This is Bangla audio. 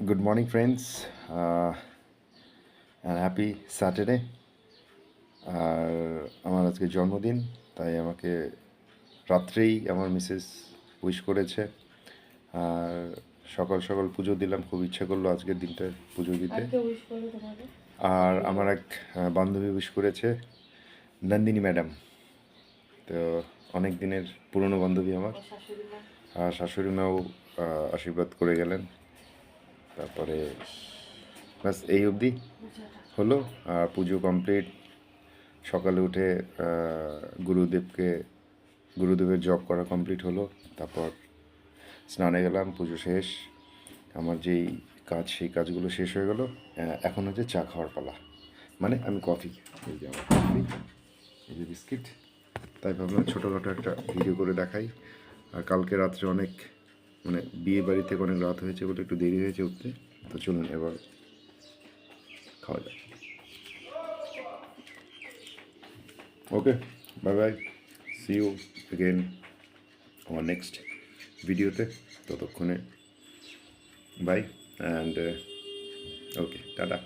Good morning, friends, and happy Saturday. আর আমার আজকে জন্মদিন, তাই আমাকে রাত্রেই আমার মিসেস উইশ করেছে। আর সকাল সকাল পুজো দিলাম, খুব ইচ্ছে করলো আজকের দিনটা পুজো দিতে। আর আমার এক বান্ধবী উইশ করেছে, নন্দিনী ম্যাডাম। তো অনেক দিনের পুরনো বান্ধবী আমার। আর শাশুড়ি মাও আশীর্বাদ করে গেলেন। তারপরে ব্যাস এই অবধি হলো। আর পুজো কমপ্লিট। সকালে উঠে গুরুদেবের জপ করা কমপ্লিট হলো। তারপর স্নানে গেলাম, পুজো শেষ। আমার যেই কাজ সেই কাজগুলো শেষ হয়ে গেলো। এখন হচ্ছে চা খাওয়ার পালা, মানে আমি কফি। এই যে আমার কফি, এই যে বিস্কিট। তাই ভাবলাম ছোটোখাটো একটা ভিডিও করে দেখাই। আর কালকে রাত্রে অনেক বিয়ে বাড়ি থেকে অনেক রাত হয়েছে বলে একটু দেরি হয়েছে উঠতে। তো চলুন এবার খাওয়া যাক। Okay, bye bye, see you again আমার নেক্সট ভিডিওতে। ততক্ষণে বাই অ্যান্ড ওকে, টাটা।